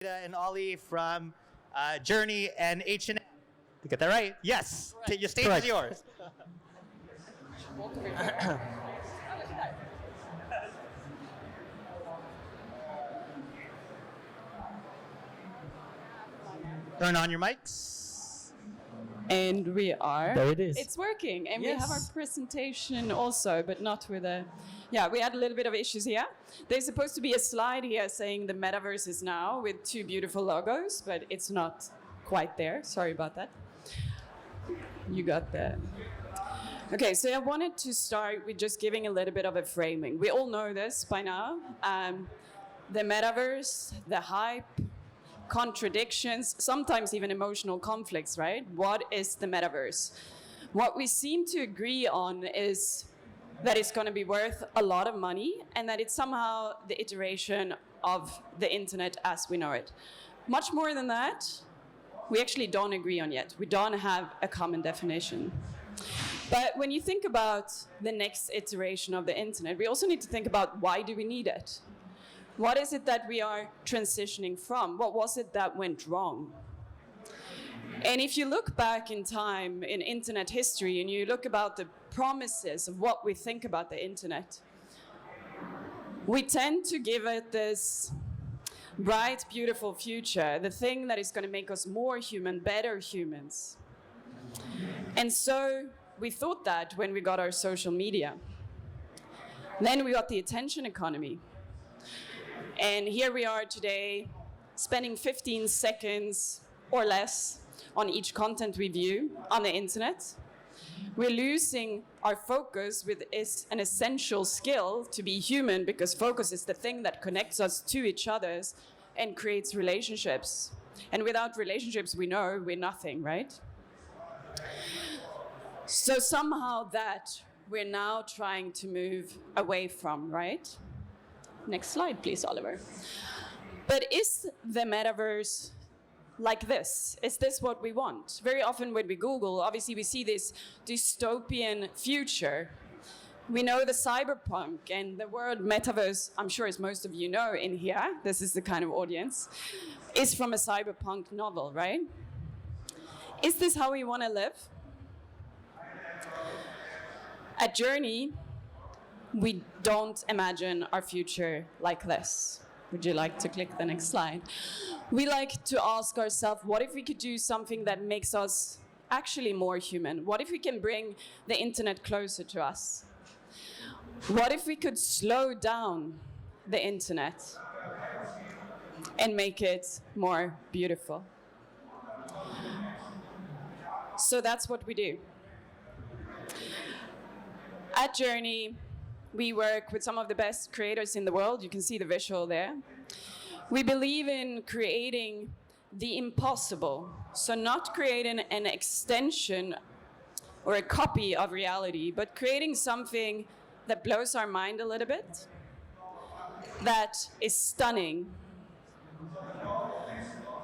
And Ollie from Journee and H&M. Did I get that right? Yes. Your stage is yours. Turn on your mics. And we are. There it is. It's working. And Yes. we have our presentation also, but not with a... Yeah, we had a little bit of issues here. There's supposed to be a slide here saying the Metaverse is now with two beautiful logos, but it's not quite there. Sorry about that. You got that. Okay, so I wanted to start with just giving a little bit of a framing. We all know this by now. The Metaverse, the hype, contradictions, sometimes even emotional conflicts, right? What is the Metaverse? What we seem to agree on is that it's going to be worth a lot of money and that it's somehow the iteration of the internet as we know it. Much more than that, we actually don't agree on yet. We don't have a common definition. But when you think about the next iteration of the internet, we also need to think about why do we need it? What is it that we are transitioning from? What was it that went wrong? And if you look back in time in internet history and you look about the promises of what we think about the internet, we tend to give it this bright, beautiful future, the thing that is going to make us more human, better humans. And so we thought that when we got our social media. Then we got the attention economy. And here we are today, spending 15 seconds or less on each content we view on the internet. We're losing our focus, which is an essential skill to be human, because focus is the thing that connects us to each other and creates relationships. And without relationships, we know we're nothing, right? So somehow that we're now trying to move away from, right? Next slide, please, Oliver. But is the Metaverse like this? Is this what we want? Very often when we Google, obviously we see this dystopian future. We know the cyberpunk and the word Metaverse, I'm sure as most of you know in here, this is the kind of audience, is from a cyberpunk novel, right? Is this how we want to live? At Journee, we don't imagine our future like this. Would you like to click the next slide? We like to ask ourselves, what if we could do something that makes us actually more human? What if we can bring the internet closer to us? What if we could slow down the internet and make it more beautiful? So that's what we do. At Journee, we work with some of the best creators in the world. You can see the visual there. We believe in creating the impossible. So not creating an extension or a copy of reality, but creating something that blows our mind a little bit, that is stunning,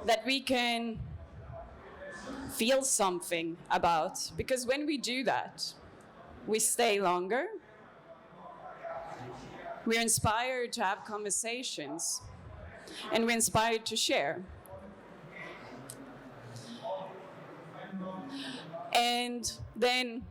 that we can feel something about. Because when we do that, we stay longer. We're inspired to have conversations, and we're inspired to share. And then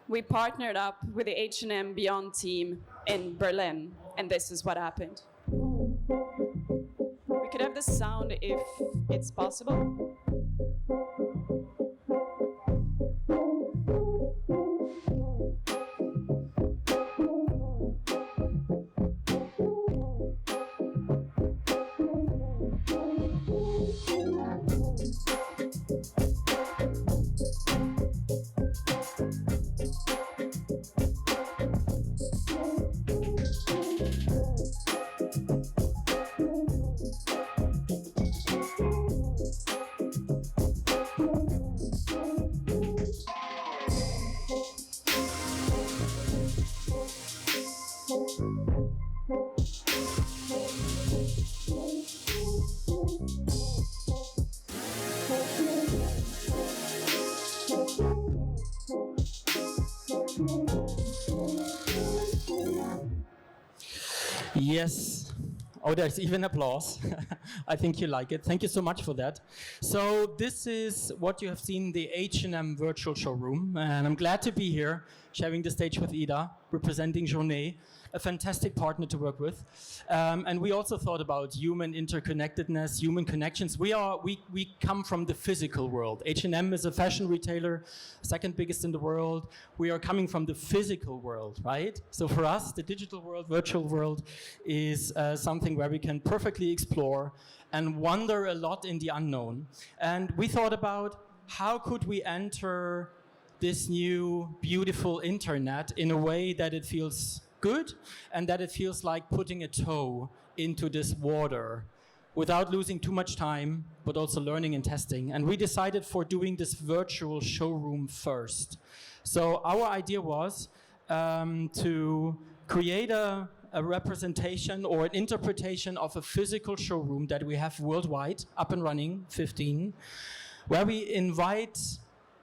we partnered up with the H&M Beyond team in Berlin, and this is what happened. We could have the sound if it's possible. Yes, Oh, there's even applause. I think you like it. Thank you so much for that. So this is what you have seen, the H&M virtual showroom. And I'm glad to be here, sharing the stage with Ida, representing Journee, a fantastic partner to work with. And we also thought about human interconnectedness, human connections. We come from the physical world. H&M is a fashion retailer, second biggest in the world. We are coming from the physical world, right? So for us, the digital world, virtual world is something where we can perfectly explore and wonder a lot in the unknown. And we thought about how could we enter this new beautiful internet in a way that it feels good and that it feels like putting a toe into this water without losing too much time, but also learning and testing. And we decided for doing this virtual showroom first. So our idea was to create a representation or an interpretation of a physical showroom that we have worldwide, up and running, 15, where we invite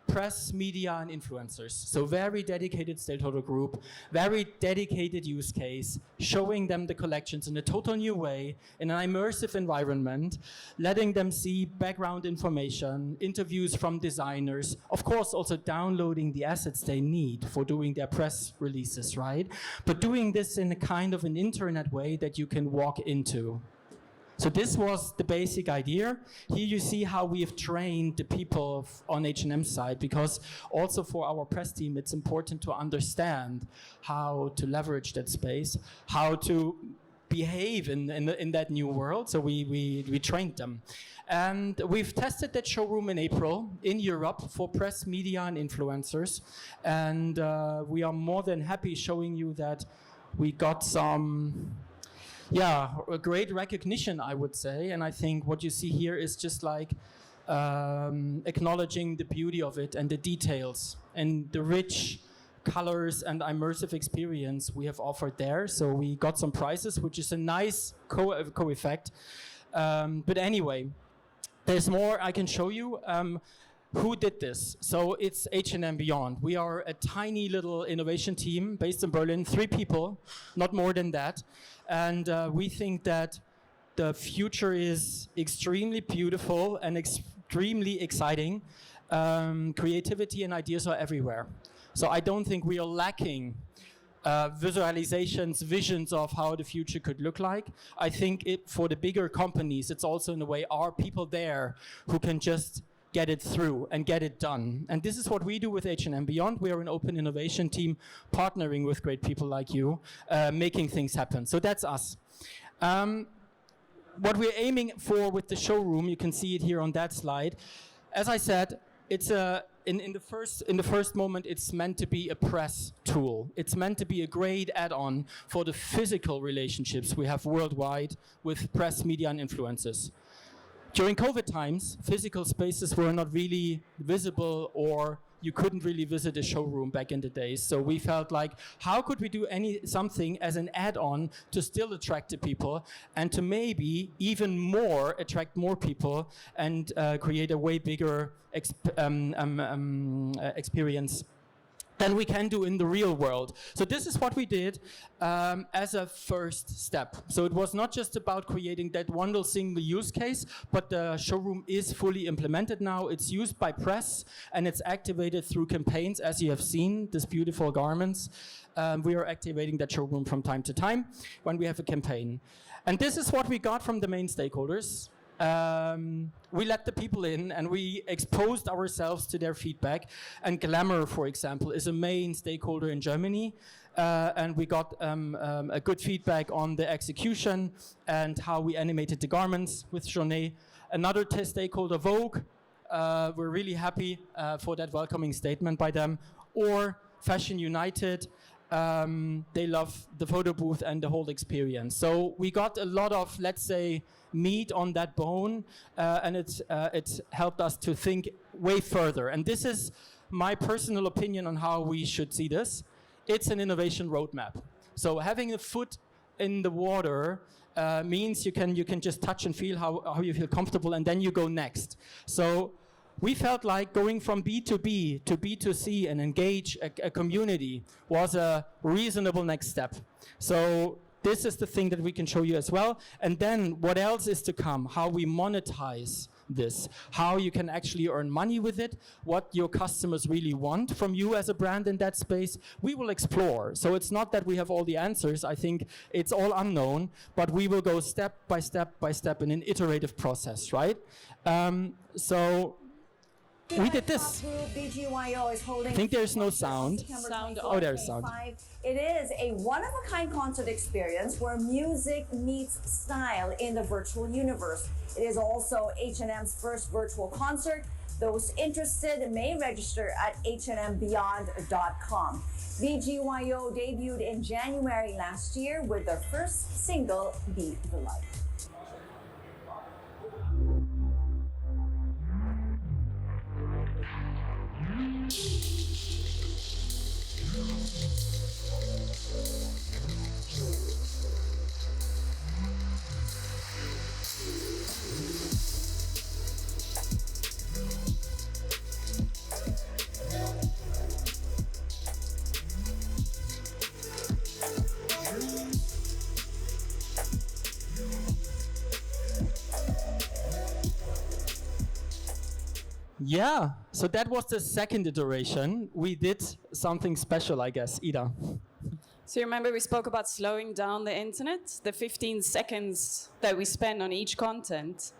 press, media, and influencers. So very dedicated stakeholder group, very dedicated use case, showing them the collections in a total new way, in an immersive environment, letting them see background information, interviews from designers, of course also downloading the assets they need for doing their press releases, right? But doing this in a kind of an internet way that you can walk into. So this was the basic idea. Here you see how we have trained the people on H&M's side, because also for our press team, it's important to understand how to leverage that space, how to behave in that new world. So we trained them. And we've tested that showroom in April in Europe for press, media, and influencers. And we are more than happy showing you that we got some a great recognition, I would say. And I think what you see here is just like acknowledging the beauty of it and the details and the rich colors and immersive experience we have offered there. So we got some prizes, which is a nice co-effect. But anyway, there's more I can show you. Who did this? So it's H&M Beyond. We are a tiny little innovation team based in Berlin, 3 people, not more than that. And we think that the future is extremely beautiful and extremely exciting. Creativity and ideas are everywhere. So I don't think we are lacking visualizations, visions of how the future could look like. I think for the bigger companies, it's also in a way, are people there who can just get it through and get it done. And this is what we do with H&M Beyond. We are an open innovation team partnering with great people like you, making things happen. So that's us. What we're aiming for with the showroom, you can see it here on that slide. As I said, it's in the first moment, it's meant to be a press tool. It's meant to be a great add-on for the physical relationships we have worldwide with press, media, and influencers. During COVID times, physical spaces were not really visible, or you couldn't really visit a showroom back in the days. So we felt like, how could we do something as an add-on to still attract the people and to maybe even more attract more people and create a way bigger experience than we can do in the real world. So this is what we did as a first step. So it was not just about creating that one little single use case, but the showroom is fully implemented now. It's used by press and it's activated through campaigns, as you have seen, these beautiful garments. We are activating that showroom from time to time when we have a campaign. And this is what we got from the main stakeholders. We let the people in and we exposed ourselves to their feedback. And Glamour, for example, is a main stakeholder in Germany. And we got a good feedback on the execution and how we animated the garments with Journee. Another stakeholder, Vogue, we're really happy for that welcoming statement by them. Or Fashion United, they love the photo booth and the whole experience. So we got a lot of, let's say, meat on that bone, and it helped us to think way further. And this is my personal opinion on how we should see this. It's an innovation roadmap. So having a foot in the water means you can just touch and feel how you feel comfortable, and then you go next. So we felt like going from B2B to B2C and engage a community was a reasonable next step. So this is the thing that we can show you as well. And then what else is to come? How we monetize this, how you can actually earn money with it, what your customers really want from you as a brand in that space, we will explore. So it's not that we have all the answers. I think it's all unknown, but we will go step by step by step in an iterative process, right? So we did this. BGYO is holding. I think there's no sound. Sound Oh, there's sound. It is a one-of-a-kind concert experience where music meets style in the virtual universe. It is also H&M's first virtual concert. Those interested may register at hnmbeyond.com. BGYO debuted in January last year with their first single, Be the Light. Yeah, so that was the second iteration. We did something special, I guess. Ida. So you remember we spoke about slowing down the internet? The 15 seconds that we spend on each content.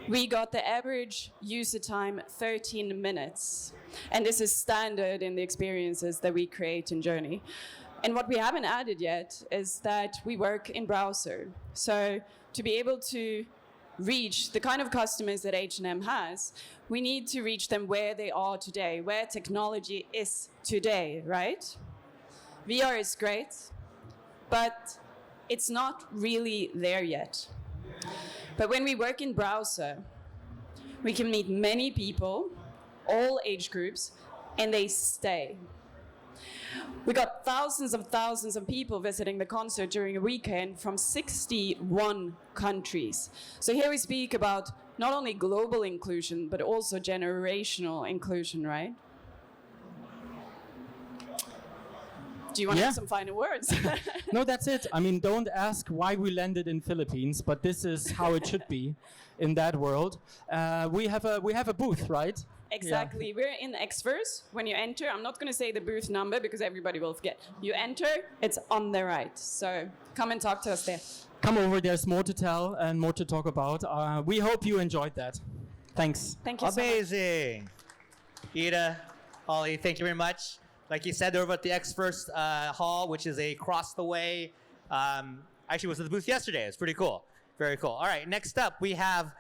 We got the average user time 13 minutes. And this is standard in the experiences that we create in Journee. And what we haven't added yet is that we work in browser. So to be able to reach the kind of customers that H&M has, we need to reach them where they are today, where technology is today, right? VR is great, but it's not really there yet. But when we work in browser, we can meet many people, all age groups, and they stay. We got thousands of people visiting the concert during a weekend from 61 countries. So here we speak about not only global inclusion, but also generational inclusion, right? Do you want to have some final words? No, that's it. I mean, don't ask why we landed in Philippines, but this is how it should be in that world. We have a booth, right? Exactly. Yeah. We're in Xverse. When you enter, I'm not going to say the booth number because everybody will forget. You enter, it's on the right. So come and talk to us there. Come over, there's more to tell and more to talk about. We hope you enjoyed that. Thanks. Thank you Amazing. Ida, Ollie, thank you very much. Like you said, over at the Xverse hall, which is across the way. Actually was at the booth yesterday. It's pretty cool. Very cool. All right, next up we have